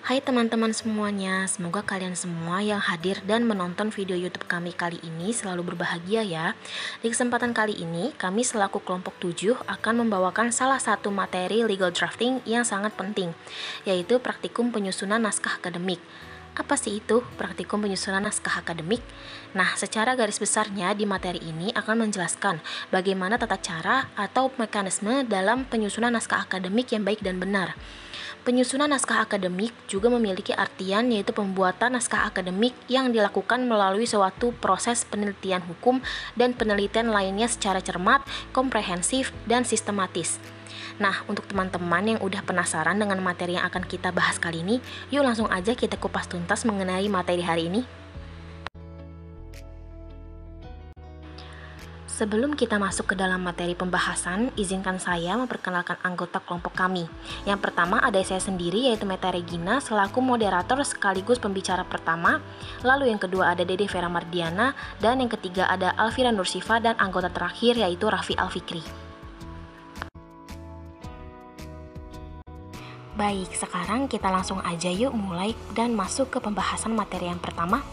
Hai teman-teman semuanya, semoga kalian semua yang hadir dan menonton video YouTube kami kali ini selalu berbahagia ya. Di kesempatan kali ini, kami selaku kelompok 7 akan membawakan salah satu materi legal drafting yang sangat penting, yaitu praktikum penyusunan naskah akademik. Apa sih itu praktikum penyusunan naskah akademik? Nah, secara garis besarnya di materi ini akan menjelaskan bagaimana tata cara atau mekanisme dalam penyusunan naskah akademik yang baik dan benar. Penyusunan naskah akademik juga memiliki artian yaitu pembuatan naskah akademik yang dilakukan melalui suatu proses penelitian hukum dan penelitian lainnya secara cermat, komprehensif, dan sistematis. Nah, untuk teman-teman yang udah penasaran dengan materi yang akan kita bahas kali ini, yuk langsung aja kita kupas tuntas mengenai materi hari ini. Sebelum kita masuk ke dalam materi pembahasan, izinkan saya memperkenalkan anggota kelompok kami. Yang pertama ada saya sendiri, yaitu Meta Regina selaku moderator sekaligus pembicara pertama. Lalu yang kedua ada Dede Vera Mardiana, dan yang ketiga ada Alfira Nursifa, dan anggota terakhir yaitu Raffi Alfikri. Baik, sekarang kita langsung aja yuk mulai dan masuk ke pembahasan materi yang pertama.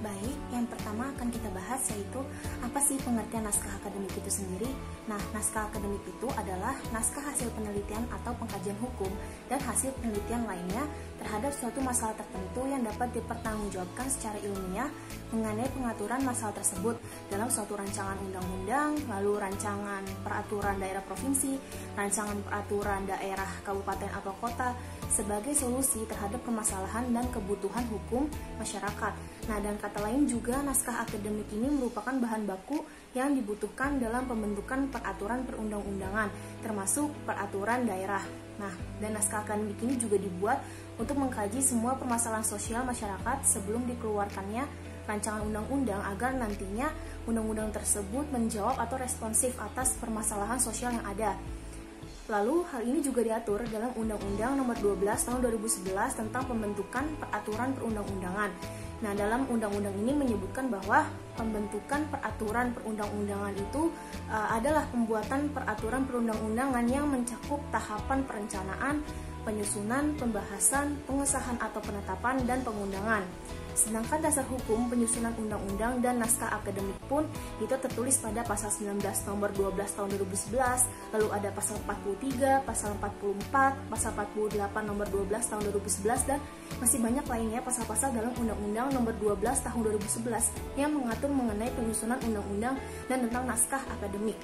Baik, yang pertama akan kita bahas yaitu apa sih pengertian naskah akademik itu sendiri. Nah, naskah akademik itu adalah naskah hasil penelitian atau pengkajian hukum dan hasil penelitian lainnya terhadap suatu masalah tertentu yang dapat dipertanggungjawabkan secara ilmiah mengenai pengaturan masalah tersebut dalam suatu rancangan undang-undang, lalu rancangan peraturan daerah provinsi, rancangan peraturan daerah kabupaten atau kota sebagai solusi terhadap permasalahan dan kebutuhan hukum masyarakat. Nah, dan kata lain juga naskah akademik ini merupakan bahan baku yang dibutuhkan dalam pembentukan peraturan perundang-undangan, termasuk peraturan daerah. Nah, dan naskah akademik ini juga dibuat untuk mengkaji semua permasalahan sosial masyarakat sebelum dikeluarkannya rancangan undang-undang agar nantinya undang-undang tersebut menjawab atau responsif atas permasalahan sosial yang ada. Lalu, hal ini juga diatur dalam Undang-Undang Nomor 12 Tahun 2011 tentang pembentukan peraturan perundang-undangan. Nah, dalam undang-undang ini menyebutkan bahwa pembentukan peraturan perundang-undangan itu adalah pembuatan peraturan perundang-undangan yang mencakup tahapan perencanaan, penyusunan, pembahasan, pengesahan atau penetapan, dan pengundangan. Sedangkan dasar hukum penyusunan undang-undang dan naskah akademik pun itu tertulis pada pasal 19 nomor 12 tahun 2011, lalu ada pasal 43, pasal 44, pasal 48 nomor 12 tahun 2011, dan masih banyak lainnya pasal-pasal dalam Undang-Undang nomor 12 tahun 2011 yang mengatur mengenai penyusunan undang-undang dan tentang naskah akademik.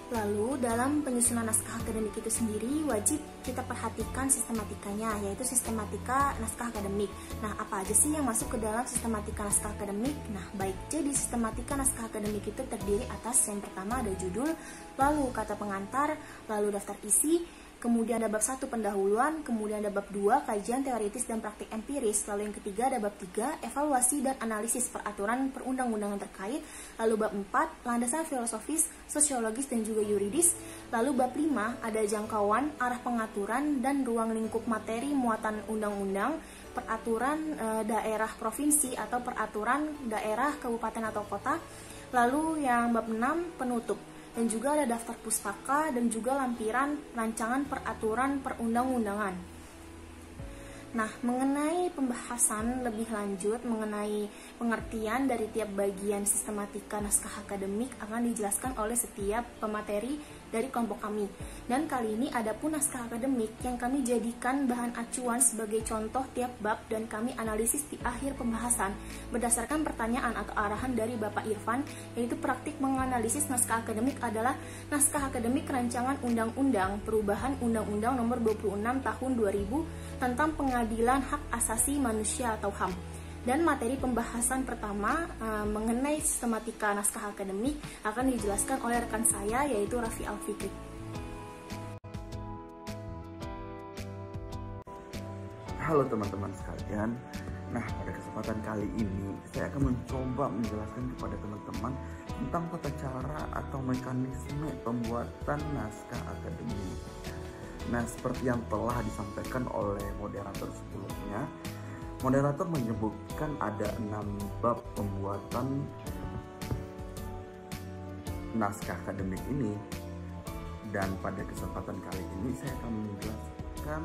Lalu, dalam penyusunan naskah akademik itu sendiri wajib kita perhatikan sistematikanya, yaitu sistematika naskah akademik. Nah, apa aja sih yang masuk ke dalam sistematika naskah akademik? Nah, baik, jadi sistematika naskah akademik itu terdiri atas yang pertama ada judul, lalu kata pengantar, lalu daftar isi, kemudian ada bab 1 pendahuluan, kemudian ada bab 2 kajian teoritis dan praktik empiris, lalu yang ketiga ada bab 3 evaluasi dan analisis peraturan perundang-undangan terkait, lalu bab 4 landasan filosofis, sosiologis dan juga yuridis, lalu bab 5 ada jangkauan, arah pengaturan dan ruang lingkup materi muatan undang-undang, peraturan daerah provinsi atau peraturan daerah kabupaten atau kota, lalu yang bab 6 penutup. Dan juga ada daftar pustaka dan juga lampiran rancangan peraturan perundang-undangan. Nah, mengenai pembahasan lebih lanjut mengenai pengertian dari tiap bagian sistematika naskah akademik akan dijelaskan oleh setiap pemateri dari kelompok kami. Dan kali ini ada pun naskah akademik yang kami jadikan bahan acuan sebagai contoh tiap bab dan kami analisis di akhir pembahasan berdasarkan pertanyaan atau arahan dari Bapak Irfan, yaitu praktik menganalisis naskah akademik adalah naskah akademik rancangan undang-undang perubahan Undang-Undang Nomor 26 Tahun 2000 tentang pengadilan hak asasi manusia atau HAM. Dan materi pembahasan pertama mengenai sistematika naskah akademik akan dijelaskan oleh rekan saya, yaitu Raffi Alfikri. Halo teman-teman sekalian. Nah, pada kesempatan kali ini saya akan mencoba menjelaskan kepada teman-teman tentang tata cara atau mekanisme pembuatan naskah akademik. Nah, seperti yang telah disampaikan oleh moderator sebelumnya, Moderator menyebutkan ada 6 bab pembuatan naskah akademik ini, dan pada kesempatan kali ini saya akan menjelaskan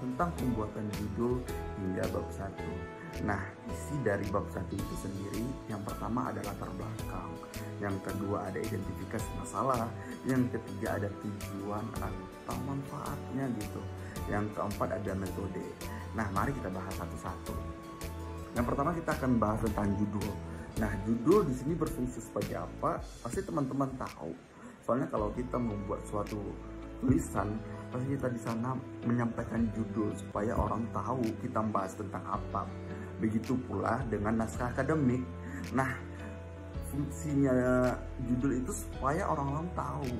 tentang pembuatan judul hingga bab 1. Nah, isi dari bab 1 itu sendiri, yang pertama ada latar belakang, yang kedua ada identifikasi masalah, yang ketiga ada tujuan atau manfaatnya gitu, yang keempat ada metode. Nah, mari kita bahas satu-satu. Yang pertama kita akan bahas tentang judul. Nah, judul di sini berfungsi sebagai apa? Pasti teman-teman tahu. Soalnya kalau kita membuat suatu tulisan, pasti kita di sana menyampaikan judul supaya orang tahu kita bahas tentang apa. Begitu pula dengan naskah akademik. Nah, fungsinya judul itu supaya orang-orang tahu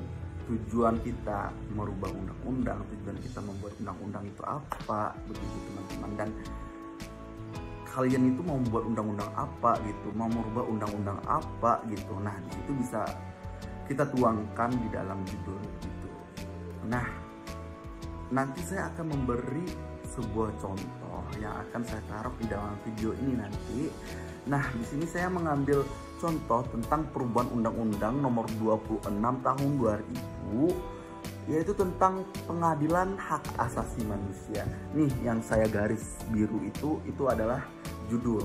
tujuan kita merubah undang-undang, tujuan kita membuat undang-undang itu apa, begitu teman-teman. Dan kalian itu mau membuat undang-undang apa gitu, mau merubah undang-undang apa gitu. Nah, di situ bisa kita tuangkan di dalam judul gitu. Nah, nanti saya akan memberi sebuah contoh yang akan saya taruh di dalam video ini nanti. Nah, di sini saya mengambil contoh tentang perubahan Undang-Undang Nomor 26 Tahun 2000, yaitu tentang pengadilan hak asasi manusia. Nih, yang saya garis biru itu adalah judul.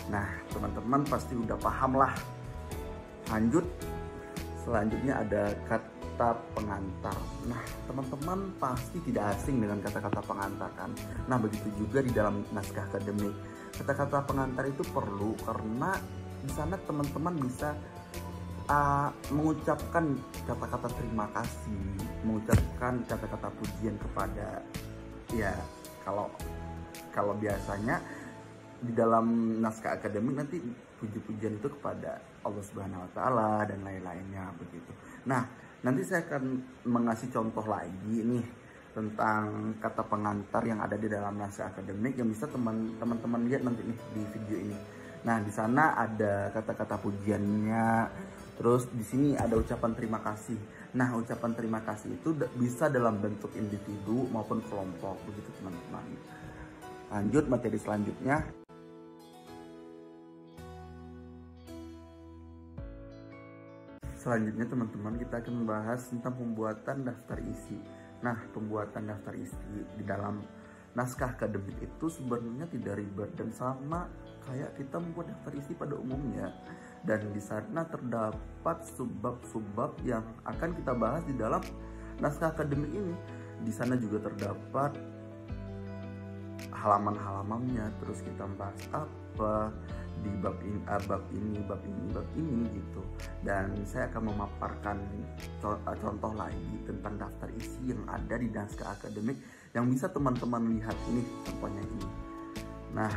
Nah, teman-teman pasti udah paham lah. Lanjut, selanjutnya ada kata pengantar. Nah, teman-teman pasti tidak asing dengan kata-kata pengantar kan. Nah, begitu juga di dalam naskah akademik. Kata-kata pengantar itu perlu karena di sana teman-teman bisa mengucapkan kata-kata terima kasih, mengucapkan kata-kata pujian kepada, ya kalau biasanya di dalam naskah akademik nanti puji-pujian itu kepada Allah Subhanahu wa taala dan lain-lainnya begitu. Nah, nanti saya akan mengasih contoh lagi nih tentang kata pengantar yang ada di dalam naskah akademik yang bisa teman-teman lihat nanti nih di video ini. Nah, di sana ada kata-kata pujiannya, terus di sini ada ucapan terima kasih. Nah, ucapan terima kasih itu bisa dalam bentuk individu maupun kelompok begitu teman-teman. Lanjut materi selanjutnya. Selanjutnya teman-teman, kita akan membahas tentang pembuatan daftar isi. Nah, pembuatan daftar isi di dalam naskah akademik itu sebenarnya tidak ribet dan sama kayak kita membuat daftar isi pada umumnya. Dan di sana terdapat subbab-subbab yang akan kita bahas di dalam naskah akademik ini. Di sana juga terdapat halaman-halamannya, terus kita bahas apa di bab ini gitu. Dan saya akan memaparkan contoh lagi tentang daftar isi yang ada di naskah akademik yang bisa teman-teman lihat ini contohnya ini. Nah,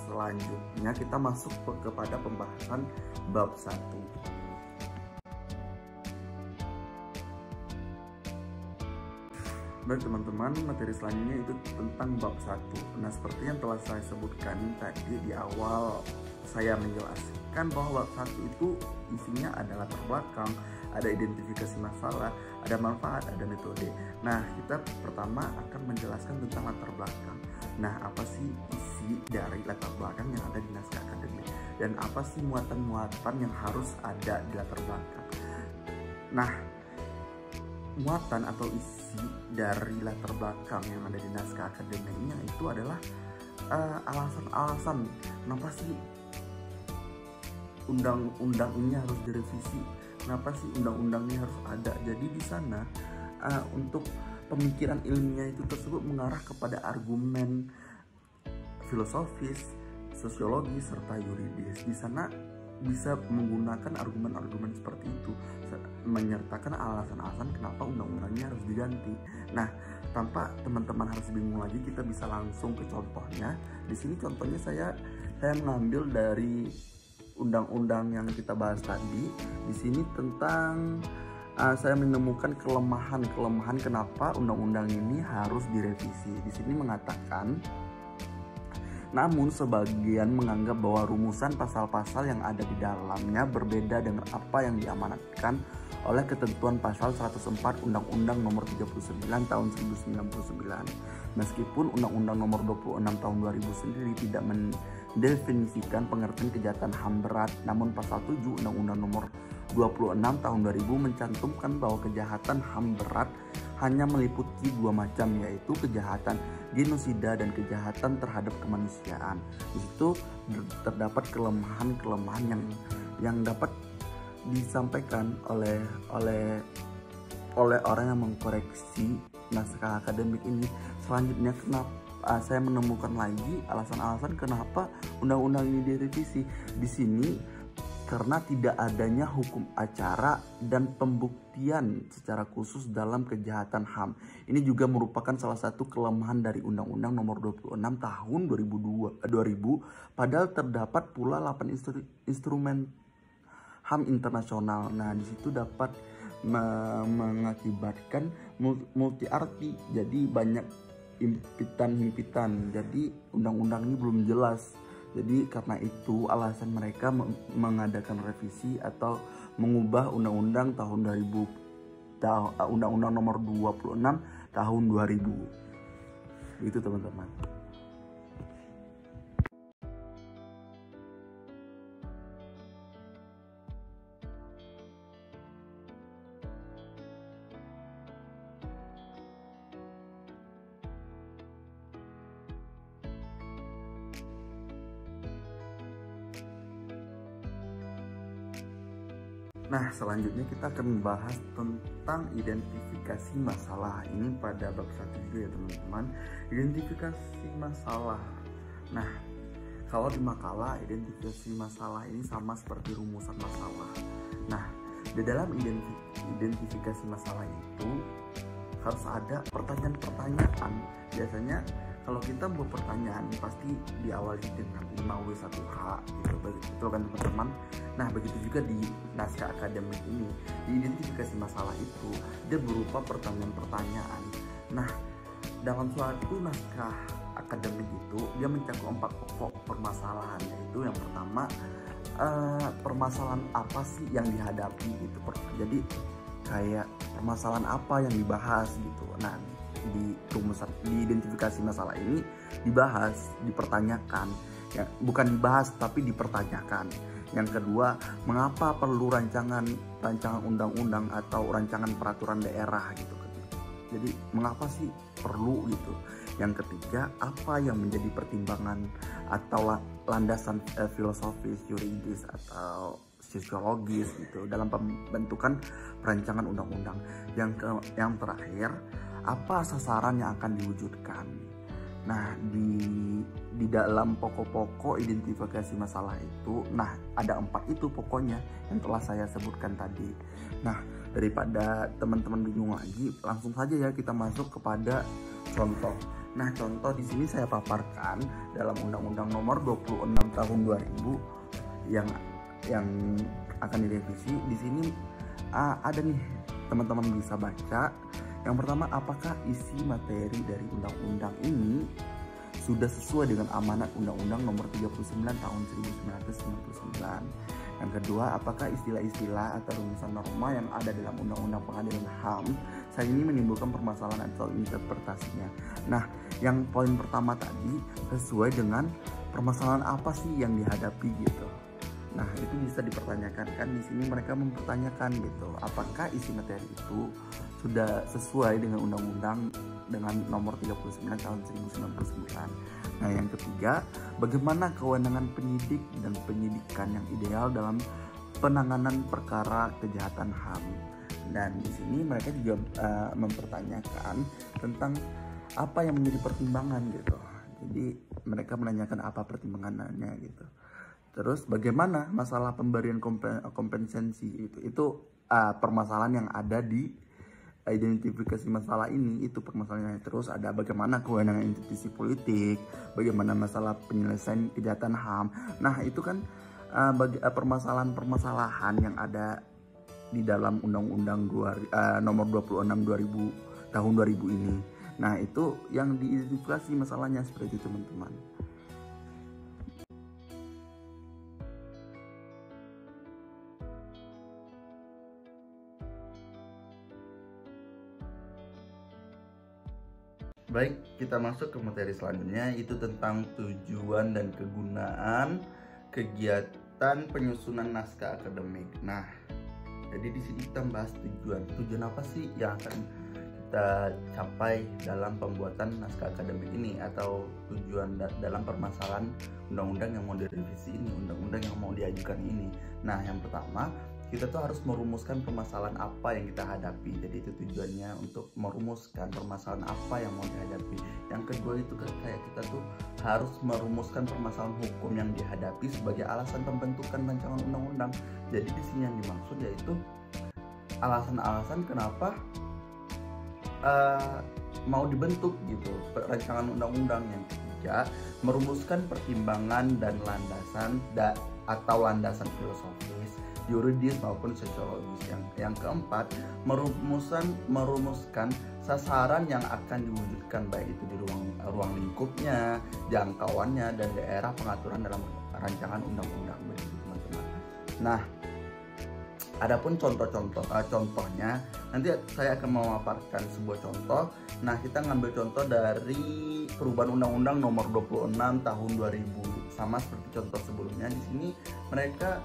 selanjutnya kita masuk kepada pembahasan bab 1. Baik teman-teman, materi selanjutnya itu tentang bab 1. Nah, seperti yang telah saya sebutkan tadi di awal, saya menjelaskan bahwa bab 1 itu isinya ada latar belakang, ada identifikasi masalah, ada manfaat, ada metode. Nah, kita pertama akan menjelaskan tentang latar belakang. Nah, apa sih isi dari latar belakang yang ada di naskah akademik? Dan apa sih muatan-muatan yang harus ada di latar belakang? Nah, muatan atau isi dari latar belakang yang ada di naskah akademiknya itu adalah alasan-alasan kenapa sih undang-undang ini harus direvisi, kenapa sih undang-undang ini harus ada. Jadi di sana untuk pemikiran ilmiah itu tersebut mengarah kepada argumen filosofis, sosiologis, serta yuridis. Di sana bisa menggunakan argumen-argumen seperti itu, menyertakan alasan-alasan kenapa undang-undangnya harus diganti. Nah, tanpa teman-teman harus bingung lagi, kita bisa langsung ke contohnya. Di sini contohnya saya mengambil dari undang-undang yang kita bahas tadi. Di sini tentang saya menemukan kelemahan kenapa undang-undang ini harus direvisi. Di sini mengatakan, namun sebagian menganggap bahwa rumusan pasal-pasal yang ada di dalamnya berbeda dengan apa yang diamanatkan oleh ketentuan pasal 104 Undang-Undang Nomor 39 Tahun 1999. Meskipun Undang-Undang Nomor 26 Tahun 2000 sendiri tidak mendefinisikan pengertian kejahatan HAM berat, namun pasal 7 Undang-Undang Nomor 26 Tahun 2000 mencantumkan bahwa kejahatan HAM berat hanya meliputi dua macam, yaitu kejahatan genosida dan kejahatan terhadap kemanusiaan. Di situ terdapat kelemahan-kelemahan yang dapat disampaikan oleh orang yang mengkoreksi naskah akademik ini. Selanjutnya, kenapa saya menemukan lagi alasan-alasan kenapa undang-undang ini direvisi. Di sini karena tidak adanya hukum acara dan pembuktian secara khusus dalam kejahatan HAM. Ini juga merupakan salah satu kelemahan dari Undang-Undang Nomor 26 Tahun 2000, padahal terdapat pula 8 instrumen HAM internasional. Nah, di situ dapat mengakibatkan multi arti, jadi banyak himpitan. Jadi undang-undang ini belum jelas. Jadi karena itu alasan mereka mengadakan revisi atau mengubah undang-undang tahun 2000, Undang-Undang Nomor 26 Tahun 2000. Itu teman-teman. Nah, selanjutnya kita akan membahas tentang identifikasi masalah. Ini pada bab 1 juga ya teman-teman. Identifikasi masalah. Nah, kalau di makalah identifikasi masalah ini sama seperti rumusan masalah. Nah, di dalam identifikasi masalah itu harus ada pertanyaan-pertanyaan. Biasanya kalau kita buat pertanyaan pasti diawali dengan 5W1H gitu, betul kan teman-teman? Nah, begitu juga di naskah akademik ini, di identifikasi masalah itu dia berupa pertanyaan-pertanyaan. Nah, dalam suatu naskah akademik itu dia mencakup 4 pokok permasalahan, yaitu yang pertama permasalahan apa sih yang dihadapi gitu. Jadi kayak permasalahan apa yang dibahas gitu. Nah, di identifikasi masalah ini dibahas, dipertanyakan, ya, bukan dibahas tapi dipertanyakan. Yang kedua, mengapa perlu rancangan undang-undang atau rancangan peraturan daerah gitu. Jadi mengapa sih perlu gitu. Yang ketiga, apa yang menjadi pertimbangan atau landasan filosofis, yuridis atau sosiologis gitu dalam pembentukan perancangan undang-undang. Yang terakhir, apa sasaran yang akan diwujudkan. Nah, di dalam pokok-pokok identifikasi masalah itu, nah ada 4 itu pokoknya yang telah saya sebutkan tadi. Nah, daripada teman-teman bingung lagi, langsung saja ya kita masuk kepada contoh. Nah, contoh di sini saya paparkan dalam Undang-Undang Nomor 26 Tahun 2000 yang akan direvisi. Di sini ada nih, teman-teman bisa baca. Yang pertama, apakah isi materi dari undang-undang ini sudah sesuai dengan amanat Undang-Undang Nomor 39 Tahun 1999. Yang kedua, apakah istilah-istilah atau rumusan norma yang ada dalam Undang-Undang Pengadilan HAM saat ini menimbulkan permasalahan atau interpretasinya. Nah, yang poin pertama tadi sesuai dengan permasalahan apa sih yang dihadapi gitu. Nah, itu bisa dipertanyakan kan. Di sini mereka mempertanyakan gitu, apakah isi materi itu sudah sesuai dengan undang-undang dengan nomor 39 tahun 1999. Nah, yang ketiga, bagaimana kewenangan penyidik dan penyidikan yang ideal dalam penanganan perkara kejahatan HAM. Dan di sini mereka juga mempertanyakan tentang apa yang menjadi pertimbangan gitu. Jadi mereka menanyakan apa pertimbangannya gitu. Terus bagaimana masalah pemberian kompensasi itu permasalahan yang ada di identifikasi masalah ini, itu permasalahannya. Terus ada bagaimana kewenangan institusi politik, bagaimana masalah penyelesaian kejahatan HAM. Nah, itu kan permasalahan-permasalahan yang ada di dalam Undang-Undang Nomor 26 Tahun 2000 ini. Nah, itu yang diidentifikasi masalahnya seperti itu teman-teman. Baik, kita masuk ke materi selanjutnya, itu tentang tujuan dan kegunaan kegiatan penyusunan naskah akademik. Nah, jadi di sini kita bahas tujuan apa sih yang akan kita capai dalam pembuatan naskah akademik ini, atau tujuan dalam permasalahan undang-undang yang mau direvisi ini, undang-undang yang mau diajukan ini. Nah, yang pertama, kita tuh harus merumuskan permasalahan apa yang kita hadapi. Jadi itu tujuannya, untuk merumuskan permasalahan apa yang mau dihadapi. Yang kedua itu kayak kita tuh harus merumuskan permasalahan hukum yang dihadapi sebagai alasan pembentukan rancangan undang-undang. Jadi di sini yang dimaksud yaitu alasan-alasan kenapa mau dibentuk gitu rancangan undang-undang. Yang ketiga, merumuskan pertimbangan dan landasan atau landasan filosofis, yuridis maupun sosiologis. Yang keempat, merumuskan sasaran yang akan diwujudkan, baik itu di ruang lingkupnya, jangkauannya, dan daerah pengaturan dalam rancangan undang-undang, begitu teman-teman. Nah, adapun contohnya nanti saya akan memaparkan sebuah contoh. Nah, kita ngambil contoh dari perubahan Undang-Undang Nomor 26 Tahun 2000. Sama seperti contoh sebelumnya, di sini mereka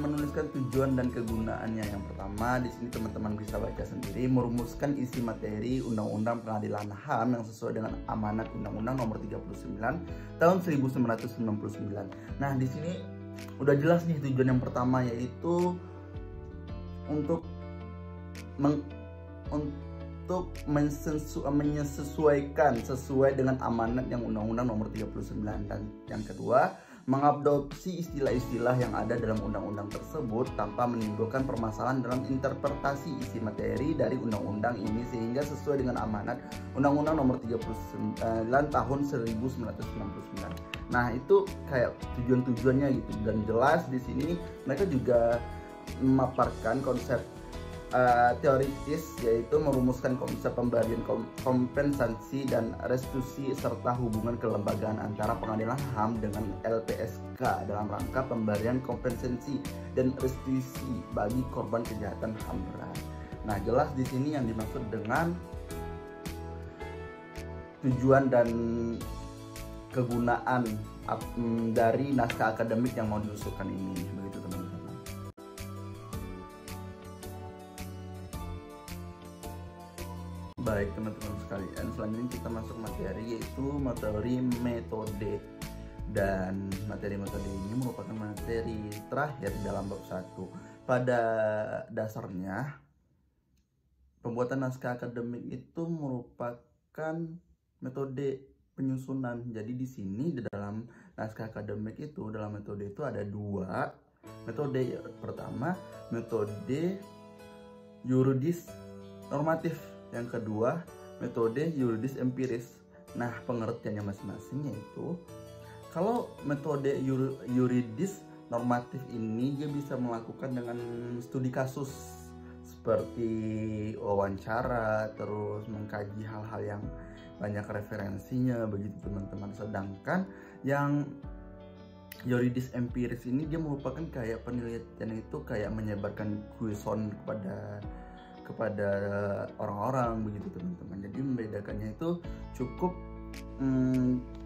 menuliskan tujuan dan kegunaannya. Yang pertama, di sini teman-teman bisa baca sendiri, merumuskan isi materi Undang-Undang Pengadilan HAM yang sesuai dengan amanat Undang-Undang Nomor 39 Tahun 1999. Nah, di sini udah jelas nih tujuan yang pertama, yaitu untuk menyesuaikan sesuai dengan amanat yang Undang-Undang Nomor 39. Dan yang kedua, mengadopsi istilah-istilah yang ada dalam undang-undang tersebut tanpa menimbulkan permasalahan dalam interpretasi isi materi dari undang-undang ini, sehingga sesuai dengan amanat Undang-Undang Nomor 39 Tahun 1999. Nah, itu kayak tujuan-tujuannya gitu, dan jelas di sini mereka juga memaparkan konsep teoritis, yaitu merumuskan konsep pemberian kompensasi dan restitusi serta hubungan kelembagaan antara pengadilan HAM dengan LPSK dalam rangka pemberian kompensasi dan restitusi bagi korban kejahatan HAM berat. Nah, jelas di sini yang dimaksud dengan tujuan dan kegunaan dari naskah akademik yang mau diusulkan ini, begitu teman-teman. Baik teman-teman sekalian, selanjutnya kita masuk materi, yaitu materi metode. Dan materi metode ini merupakan materi terakhir dalam bab 1. Pada dasarnya, pembuatan naskah akademik itu merupakan metode penyusunan. Jadi di sini di dalam naskah akademik itu, dalam metode itu ada dua metode. Pertama, metode yuridis normatif. Yang kedua, metode yuridis empiris. Nah, pengertiannya masing-masing yaitu, kalau metode yuridis normatif ini dia bisa melakukan dengan studi kasus seperti wawancara, terus mengkaji hal-hal yang banyak referensinya, begitu teman-teman. Sedangkan yang yuridis empiris ini dia merupakan kayak penelitian, itu kayak menyebarkan kuesion kepada orang-orang, begitu teman-teman. Jadi membedakannya itu cukup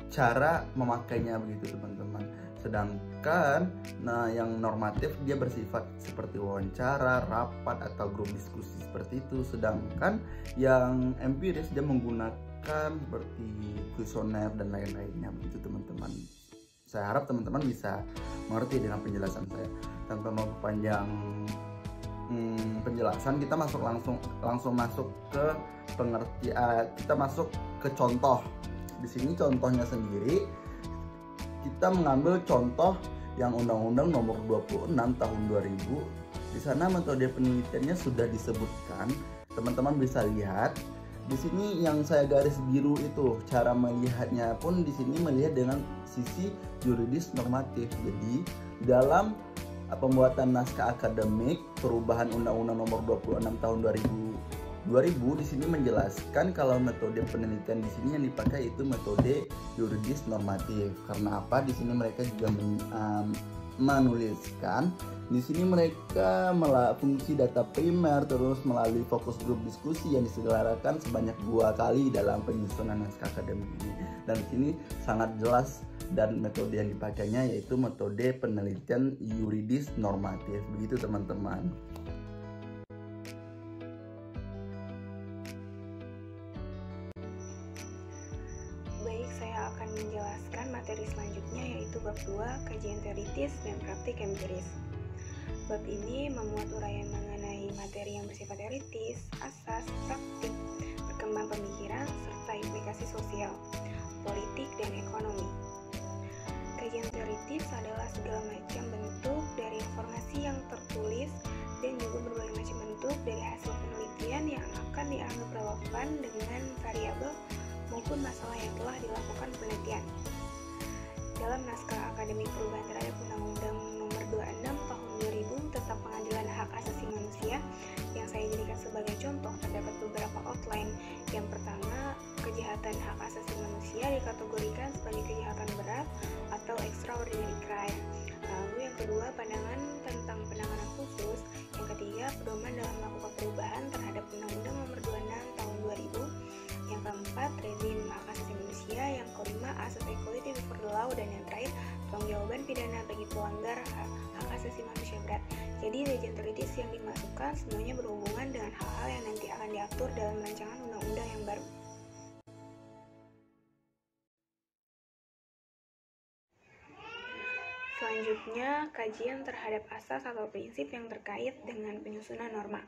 cara memakainya, begitu teman-teman. Sedangkan yang normatif dia bersifat seperti wawancara, rapat, atau grup diskusi seperti itu. Sedangkan yang empiris dia menggunakan seperti kuesioner dan lain-lainnya, begitu teman-teman. Saya harap teman-teman bisa mengerti dengan penjelasan saya. Tanpa memperpanjang penjelasan, kita langsung masuk ke pengertian. Kita masuk ke contoh. Di sini contohnya sendiri, kita mengambil contoh yang Undang-Undang Nomor 26 Tahun 2000. Di sana metode penelitiannya sudah disebutkan. Teman-teman bisa lihat. Di sini yang saya garis biru itu, cara melihatnya pun di sini melihat dengan sisi yuridis normatif. Jadi dalam pembuatan naskah akademik perubahan Undang-Undang Nomor 26 Tahun 2000 di sini menjelaskan kalau metode penelitian di sini yang dipakai itu metode yuridis normatif. Karena apa? Di sini mereka juga menuliskan. Di sini mereka fungsi data primer, terus melalui fokus grup diskusi yang diselenggarakan sebanyak 2 kali dalam penyusunan naskah akademik ini. Dan di sini sangat jelas dan metode yang dipakainya yaitu metode penelitian yuridis normatif. Begitu teman-teman. Baik, saya akan menjelaskan materi selanjutnya yaitu bab 2, kajian teoritis dan praktik empiris. Bab ini memuat uraian mengenai materi yang bersifat teoritis, asas, praktik, perkembangan pemikiran, serta implikasi sosial, politik, dan ekonomi. Kajian teoritis adalah segala macam bentuk dari informasi yang tertulis dan juga berbagai macam bentuk dari hasil penelitian yang akan dianggap relevan dengan variabel maupun masalah yang telah dilakukan penelitian. Dalam naskah akademik perubahan terhadap Undang-Undang Nomor 26 Tahun 2000 tentang Pengadilan Hak Asasi Manusia yang saya jadikan sebagai contoh, terdapat beberapa outline. Yang pertama, kejahatan hak asasi manusia dikategorikan sebagai kejahatan berat atau extraordinary crime. Lalu yang kedua, pandangan tentang penanganan khusus. Yang ketiga, pedoman dalam melakukan perubahan terhadap Undang-Undang Nomor 26 Tahun 2000. Yang keempat, rezim hak asasi manusia. Yang kelima, asas equality before the law. Dan yang terakhir, pertanggungjawaban pidana bagi pelanggar hak asasi manusia berat. Jadi kajian teoritis yang dimasukkan semuanya berhubungan dengan hal-hal yang nanti akan diatur dalam rancangan undang-undang yang baru. Selanjutnya, kajian terhadap asas atau prinsip yang terkait dengan penyusunan norma.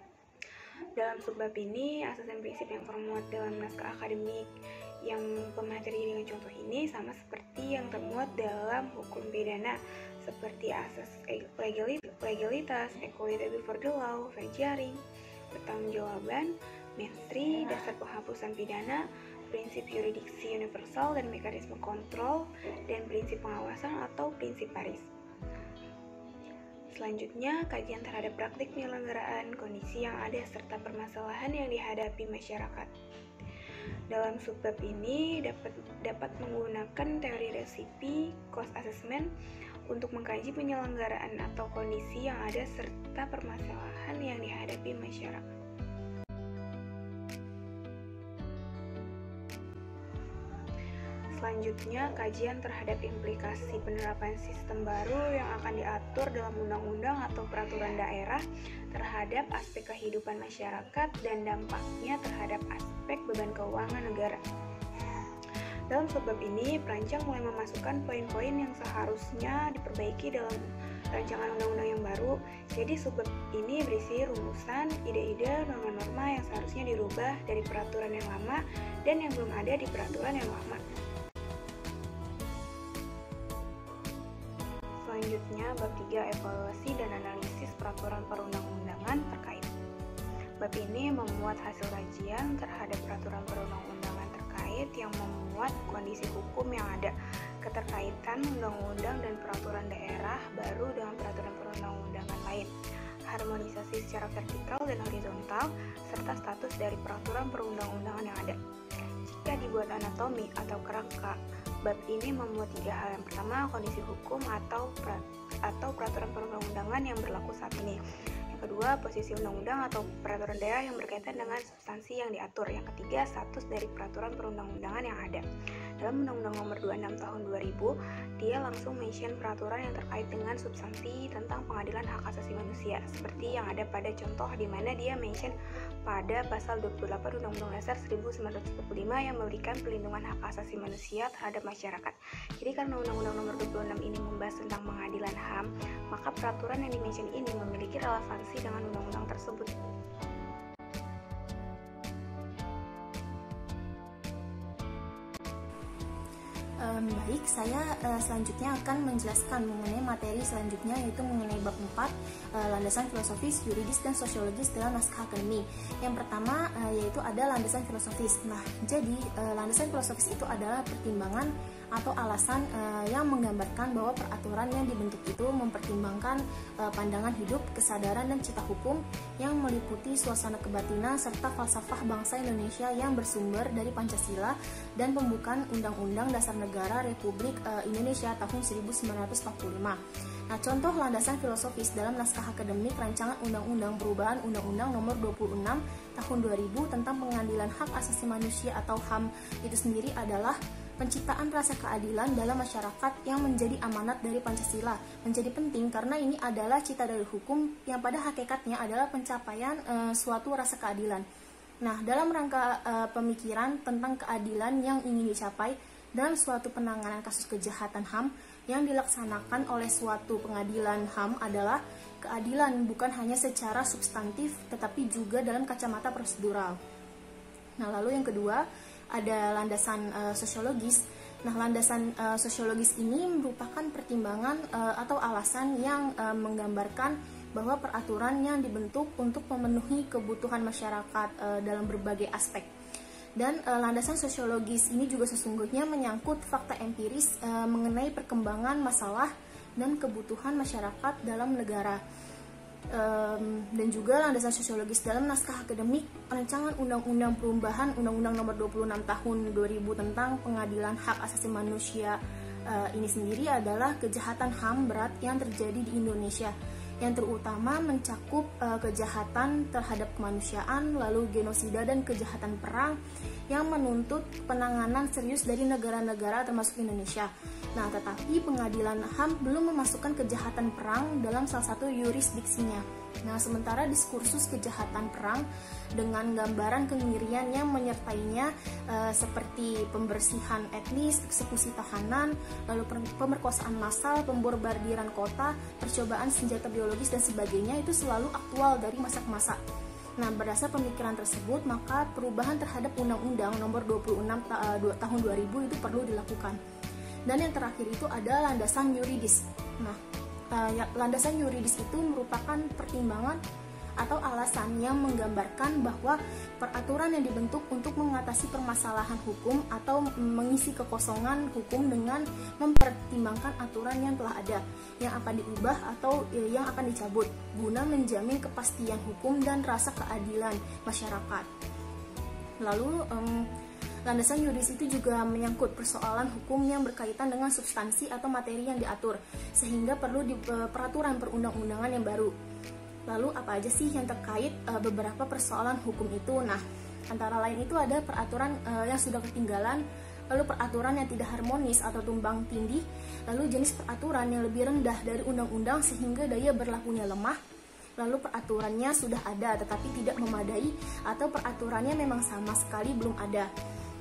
Dalam subbab ini, asas dan prinsip yang termuat dalam naskah akademik yang pemateri dengan contoh ini sama seperti yang termuat dalam hukum pidana, seperti asas legalitas, equality before the law, fair jaring, pertanggungjawaban, menstri, dasar penghapusan pidana, prinsip yuridiksi universal dan mekanisme kontrol, dan prinsip pengawasan atau prinsip Paris. Selanjutnya, kajian terhadap praktik penyelenggaraan, kondisi yang ada, serta permasalahan yang dihadapi masyarakat. Dalam subbab ini dapat menggunakan teori resipi, cost assessment untuk mengkaji penyelenggaraan atau kondisi yang ada serta permasalahan yang dihadapi masyarakat. Selanjutnya, kajian terhadap implikasi penerapan sistem baru yang akan diatur dalam undang-undang atau peraturan daerah terhadap aspek kehidupan masyarakat dan dampaknya terhadap aspek beban keuangan negara. Dalam subbab ini, perancang mulai memasukkan poin-poin yang seharusnya diperbaiki dalam rancangan undang-undang yang baru. Jadi subbab ini berisi rumusan, ide-ide, norma-norma yang seharusnya dirubah dari peraturan yang lama dan yang belum ada di peraturan yang lama. Selanjutnya, bab 3, evaluasi dan analisis peraturan perundang-undangan terkait. Bab ini memuat hasil kajian terhadap peraturan perundang-undangan terkait yang memuat kondisi hukum yang ada, keterkaitan undang-undang dan peraturan daerah baru dengan peraturan perundang-undangan lain, harmonisasi secara vertikal dan horizontal, serta status dari peraturan perundang-undangan yang ada. Jika dibuat anatomi atau kerangka, bab ini memuat 3 hal. Yang pertama, kondisi hukum atau peraturan perundang-undangan yang berlaku saat ini. Yang kedua, posisi undang-undang atau peraturan daerah yang berkaitan dengan substansi yang diatur. Yang ketiga, status dari peraturan perundang-undangan yang ada. Dalam Undang-Undang Nomor 26 Tahun 2000, dia langsung mention peraturan yang terkait dengan substansi tentang pengadilan hak asasi manusia, seperti yang ada pada contoh di mana dia mention pada pasal 28 Undang-Undang Dasar 1945 yang memberikan perlindungan hak asasi manusia terhadap masyarakat. Jadi karena Undang-Undang Nomor 26 ini membahas tentang pengadilan HAM, maka peraturan yang dimention ini memiliki relevansi dengan undang-undang tersebut. Baik, saya selanjutnya akan menjelaskan mengenai materi selanjutnya, yaitu mengenai bab 4, landasan filosofis, yuridis, dan sosiologis dalam naskah akademik. Yang pertama yaitu ada landasan filosofis. Nah, jadi landasan filosofis itu adalah pertimbangan atau alasan yang menggambarkan bahwa peraturan yang dibentuk itu mempertimbangkan pandangan hidup, kesadaran, dan cita hukum yang meliputi suasana kebatinan serta falsafah bangsa Indonesia yang bersumber dari Pancasila dan pembukaan Undang-Undang Dasar Negara Republik Indonesia tahun 1945. Nah, contoh landasan filosofis dalam naskah akademik rancangan Undang-Undang Perubahan Undang-Undang Nomor 26 Tahun 2000 tentang Pengadilan Hak Asasi Manusia atau HAM itu sendiri adalah penciptaan rasa keadilan dalam masyarakat yang menjadi amanat dari Pancasila. Menjadi penting karena ini adalah cita dari hukum yang pada hakikatnya adalah pencapaian suatu rasa keadilan. Nah, dalam rangka pemikiran tentang keadilan yang ingin dicapai dalam suatu penanganan kasus kejahatan HAM yang dilaksanakan oleh suatu pengadilan HAM adalah keadilan bukan hanya secara substantif tetapi juga dalam kacamata prosedural. Nah, lalu yang kedua ada landasan sosiologis. Nah, landasan sosiologis ini merupakan pertimbangan atau alasan yang menggambarkan bahwa peraturan yang dibentuk untuk memenuhi kebutuhan masyarakat dalam berbagai aspek. Dan landasan sosiologis ini juga sesungguhnya menyangkut fakta empiris mengenai perkembangan masalah dan kebutuhan masyarakat dalam negara. Dan juga landasan sosiologis dalam naskah akademik rancangan Undang-Undang Perubahan Undang-Undang Nomor 26 Tahun 2000 tentang Pengadilan Hak Asasi Manusia ini sendiri adalah kejahatan HAM berat yang terjadi di Indonesia, yang terutama mencakup kejahatan terhadap kemanusiaan, lalu genosida dan kejahatan perang yang menuntut penanganan serius dari negara-negara termasuk Indonesia. Nah, tetapi pengadilan HAM belum memasukkan kejahatan perang dalam salah satu yurisdiksinya. Nah, sementara diskursus kejahatan perang dengan gambaran kengerian yang menyertainya seperti pembersihan etnis, eksekusi tahanan, lalu pemerkosaan massal, pemborbardiran kota, percobaan senjata biologis dan sebagainya itu selalu aktual dari masa ke masa. Nah, berdasar pemikiran tersebut, maka perubahan terhadap Undang-Undang Nomor 26 Tahun 2000 itu perlu dilakukan. Dan yang terakhir itu ada landasan yuridis. Nah, landasan yuridis itu merupakan pertimbangan atau alasan yang menggambarkan bahwa peraturan yang dibentuk untuk mengatasi permasalahan hukum atau mengisi kekosongan hukum dengan mempertimbangkan aturan yang telah ada, yang akan diubah atau yang akan dicabut, guna menjamin kepastian hukum dan rasa keadilan masyarakat. Lalu, landasan yuridis itu juga menyangkut persoalan hukum yang berkaitan dengan substansi atau materi yang diatur, sehingga perlu peraturan perundang-undangan yang baru. Lalu apa aja sih yang terkait beberapa persoalan hukum itu? Nah, antara lain itu ada peraturan yang sudah ketinggalan, lalu peraturan yang tidak harmonis atau tumbang tindih, lalu jenis peraturan yang lebih rendah dari undang-undang sehingga daya berlakunya lemah, lalu peraturannya sudah ada tetapi tidak memadai, atau peraturannya memang sama sekali belum ada.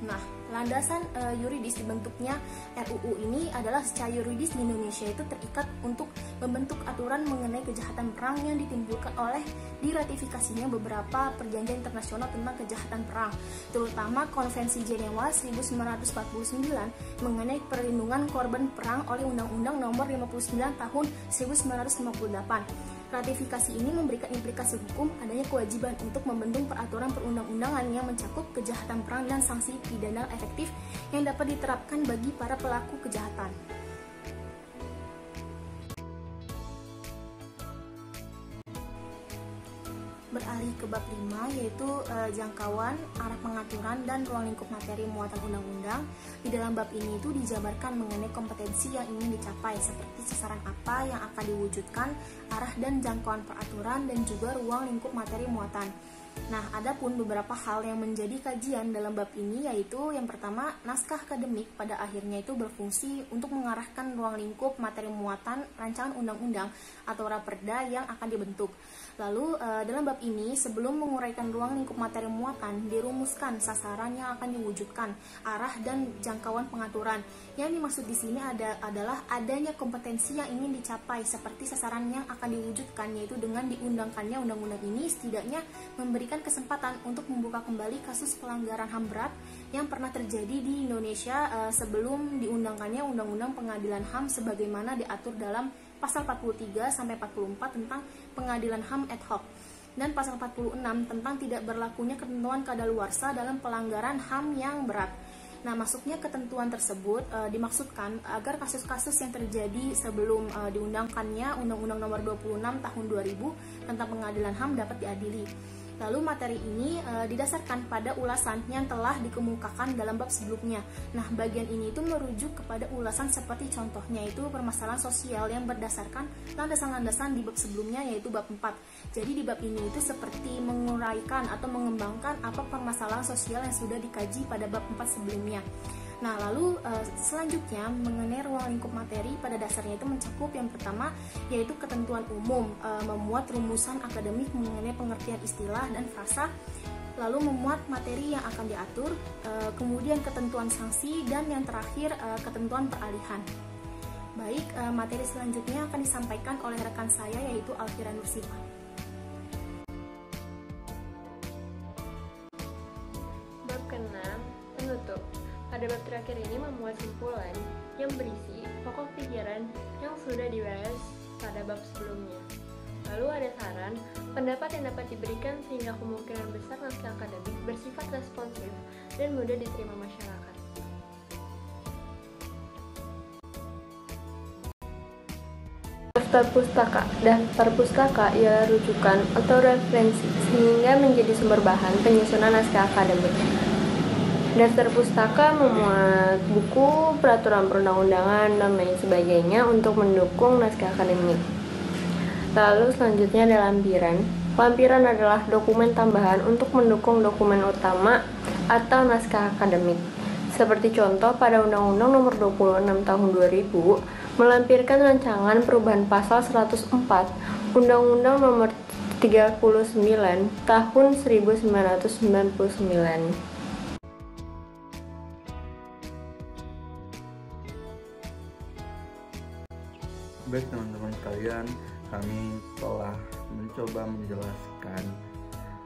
Nah, landasan yuridis dibentuknya RUU ini adalah secara yuridis di Indonesia itu terikat untuk membentuk aturan mengenai kejahatan perang yang ditimbulkan oleh diratifikasinya beberapa perjanjian internasional tentang kejahatan perang, terutama Konvensi Jenewa 1949 mengenai perlindungan korban perang oleh Undang-Undang Nomor 59 Tahun 1958. Ratifikasi ini memberikan implikasi hukum adanya kewajiban untuk membentuk peraturan perundang-undangan yang mencakup kejahatan perang dan sanksi pidana efektif yang dapat diterapkan bagi para pelaku kejahatan. Beralih ke bab 5 yaitu jangkauan, arah pengaturan, dan ruang lingkup materi muatan undang-undang. Di dalam bab ini itu dijabarkan mengenai kompetensi yang ingin dicapai seperti sasaran apa yang akan diwujudkan, arah dan jangkauan peraturan, dan juga ruang lingkup materi muatan. Nah, ada pun beberapa hal yang menjadi kajian dalam bab ini, yaitu yang pertama, naskah akademik pada akhirnya itu berfungsi untuk mengarahkan ruang lingkup materi muatan rancangan undang-undang atau raperda yang akan dibentuk. Lalu dalam bab ini, sebelum menguraikan ruang lingkup materi muatan, dirumuskan sasaran yang akan diwujudkan, arah dan jangkauan pengaturan. Yang dimaksud di sini adalah adanya kompetensi yang ingin dicapai seperti sasaran yang akan diwujudkan, yaitu dengan diundangkannya undang-undang ini setidaknya memberikan kesempatan untuk membuka kembali kasus pelanggaran HAM berat yang pernah terjadi di Indonesia sebelum diundangkannya Undang-Undang Pengadilan HAM sebagaimana diatur dalam pasal 43 sampai 44 tentang pengadilan HAM ad hoc dan pasal 46 tentang tidak berlakunya ketentuan kadaluarsa dalam pelanggaran HAM yang berat. Nah, masuknya ketentuan tersebut dimaksudkan agar kasus-kasus yang terjadi sebelum diundangkannya Undang-Undang Nomor 26 Tahun 2000 tentang Pengadilan HAM dapat diadili. Lalu materi ini didasarkan pada ulasan yang telah dikemukakan dalam bab sebelumnya. Nah, bagian ini itu merujuk kepada ulasan seperti contohnya itu permasalahan sosial yang berdasarkan landasan-landasan di bab sebelumnya yaitu bab 4. Jadi di bab ini itu seperti menguraikan atau mengembangkan apa permasalahan sosial yang sudah dikaji pada bab 4 sebelumnya. Nah, lalu selanjutnya mengenai ruang lingkup materi pada dasarnya itu mencakup yang pertama yaitu ketentuan umum, memuat rumusan akademik mengenai pengertian istilah dan frasa, lalu memuat materi yang akan diatur, kemudian ketentuan sanksi, dan yang terakhir ketentuan peralihan. Baik, materi selanjutnya akan disampaikan oleh rekan saya yaitu Alfira Nursifa. Bab ke-6, penutup. Pada bab terakhir ini memuat simpulan yang berisi pokok pikiran yang sudah dibahas pada bab sebelumnya. Lalu ada saran, pendapat yang dapat diberikan sehingga kemungkinan besar naskah akademik bersifat responsif dan mudah diterima masyarakat. Daftar pustaka ialah rujukan atau referensi sehingga menjadi sumber bahan penyusunan naskah akademik. Daftar pustaka memuat buku, peraturan perundang-undangan, dan lain sebagainya untuk mendukung naskah akademik. Lalu selanjutnya ada lampiran. Lampiran adalah dokumen tambahan untuk mendukung dokumen utama atau naskah akademik. Seperti contoh pada Undang-Undang Nomor 26 Tahun 2000 melampirkan rancangan perubahan pasal 104 Undang-Undang Nomor 39 Tahun 1999. Baik teman-teman sekalian, kami telah mencoba menjelaskan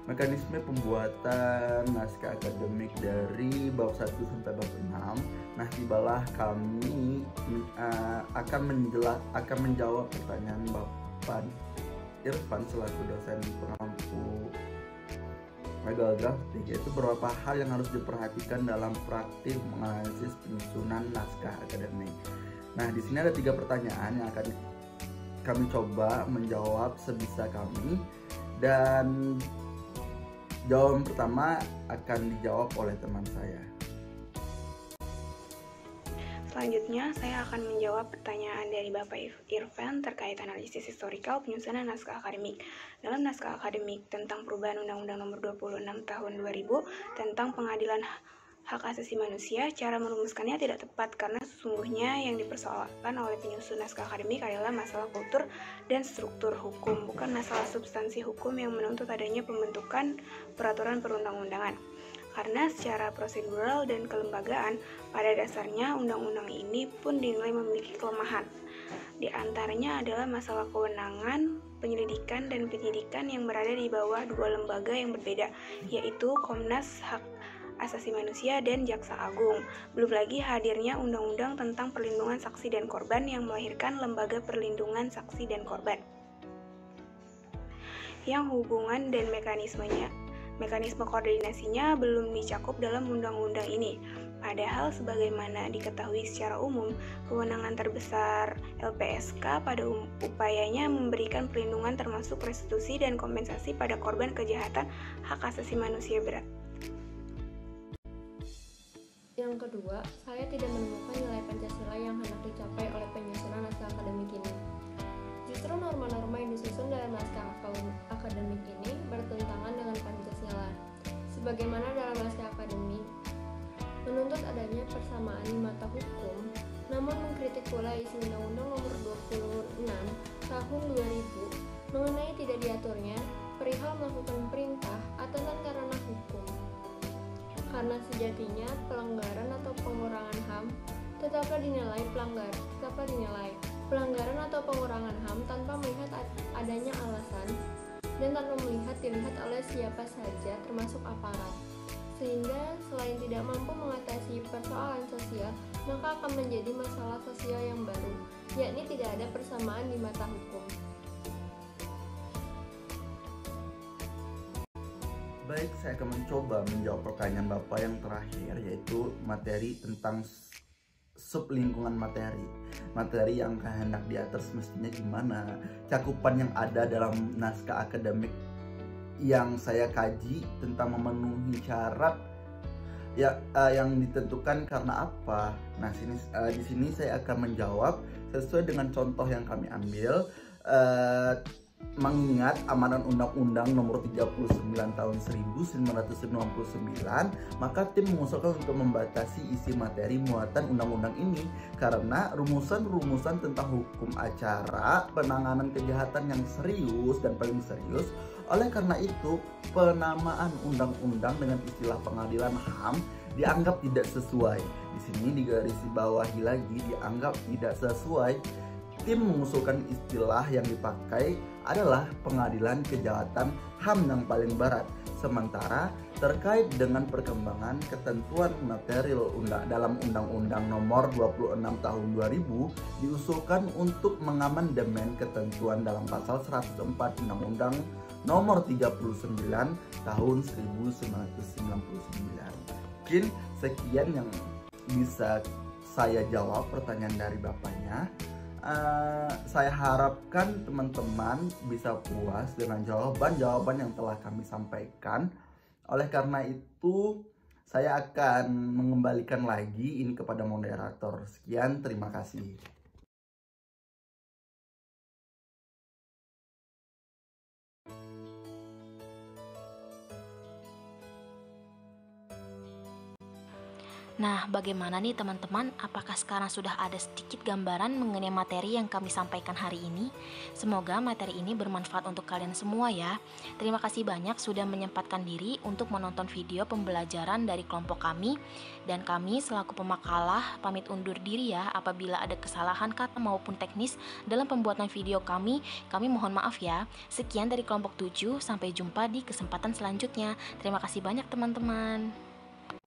mekanisme pembuatan naskah akademik dari bab 1 sampai bab 6. Nah, tibalah kami akan menjawab pertanyaan Bapak Irfan selaku dosen pengampu legal drafting, yaitu beberapa hal yang harus diperhatikan dalam praktik menganalisis penyusunan naskah akademik. Nah, di sini ada 3 pertanyaan yang akan kami coba menjawab sebisa kami, dan jawaban pertama akan dijawab oleh teman saya. Selanjutnya, saya akan menjawab pertanyaan dari Bapak Irfan terkait analisis historikal penyusunan naskah akademik. Dalam naskah akademik tentang perubahan Undang-Undang Nomor 26 Tahun 2000 tentang Pengadilan Hak Asasi Manusia, cara merumuskannya tidak tepat karena sesungguhnya yang dipersoalkan oleh penyusun naskah akademik adalah masalah kultur dan struktur hukum, bukan masalah substansi hukum yang menuntut adanya pembentukan peraturan perundang-undangan. Karena secara prosedural dan kelembagaan, pada dasarnya undang-undang ini pun dinilai memiliki kelemahan. Di antaranya adalah masalah kewenangan, penyelidikan, dan penyidikan yang berada di bawah 2 lembaga yang berbeda, yaitu Komnas Hak Asasi Manusia dan Jaksa Agung. Belum lagi hadirnya undang-undang tentang perlindungan saksi dan korban yang melahirkan lembaga perlindungan saksi dan korban, yang hubungan dan mekanisme koordinasinya belum dicakup dalam undang-undang ini. Padahal sebagaimana diketahui secara umum, kewenangan terbesar LPSK pada upayanya memberikan perlindungan termasuk restitusi dan kompensasi pada korban kejahatan hak asasi manusia berat. Yang kedua, saya tidak menemukan nilai Pancasila yang hendak dicapai oleh penyusunan naskah akademik ini. Justru norma-norma yang disusun dalam naskah akademik ini bertentangan dengan Pancasila. Sebagaimana dalam naskah akademik menuntut adanya persamaan di mata hukum, namun mengkritik pula isi Undang-Undang Nomor 26 Tahun 2000 mengenai tidak diaturnya perihal melakukan perintah atasan karena hukum. Karena sejatinya pelanggaran atau pengurangan HAM tetaplah dinilai pelanggaran atau pengurangan HAM tanpa melihat adanya alasan dan tanpa dilihat oleh siapa saja termasuk aparat. Sehingga selain tidak mampu mengatasi persoalan sosial, maka akan menjadi masalah sosial yang baru, yakni tidak ada persamaan di mata hukum. Baik, saya akan mencoba menjawab pertanyaan Bapak yang terakhir, yaitu materi tentang sub lingkungan materi. Materi yang hendak diatur semestinya gimana, cakupan yang ada dalam naskah akademik yang saya kaji tentang memenuhi syarat ya yang ditentukan karena apa. Nah, di sini saya akan menjawab sesuai dengan contoh yang kami ambil. Mengingat amanat Undang-Undang Nomor 39 Tahun 1999, maka tim mengusulkan untuk membatasi isi materi muatan undang-undang ini karena rumusan-rumusan tentang hukum acara, penanganan kejahatan yang serius dan paling serius. Oleh karena itu, penamaan undang-undang dengan istilah pengadilan HAM dianggap tidak sesuai. Di sini digarisbawahi lagi, dianggap tidak sesuai. Tim mengusulkan istilah yang dipakai adalah pengadilan kejahatan HAM yang paling berat. Sementara terkait dengan perkembangan ketentuan material dalam Undang-Undang Nomor 26 Tahun 2000 diusulkan untuk mengamandemen ketentuan dalam pasal 104 Undang-Undang Nomor 39 Tahun 1999. Mungkin sekian yang bisa saya jawab pertanyaan dari Bapaknya. Saya harapkan teman-teman bisa puas dengan jawaban-jawaban yang telah kami sampaikan. Oleh karena itu, saya akan mengembalikan lagi ini kepada moderator. Sekian, terima kasih. Nah, bagaimana nih teman-teman? Apakah sekarang sudah ada sedikit gambaran mengenai materi yang kami sampaikan hari ini? Semoga materi ini bermanfaat untuk kalian semua ya. Terima kasih banyak sudah menyempatkan diri untuk menonton video pembelajaran dari kelompok kami. Dan kami selaku pemakalah pamit undur diri ya. Apabila ada kesalahan kata maupun teknis dalam pembuatan video kami mohon maaf ya. Sekian dari kelompok 7, sampai jumpa di kesempatan selanjutnya. Terima kasih banyak teman-teman.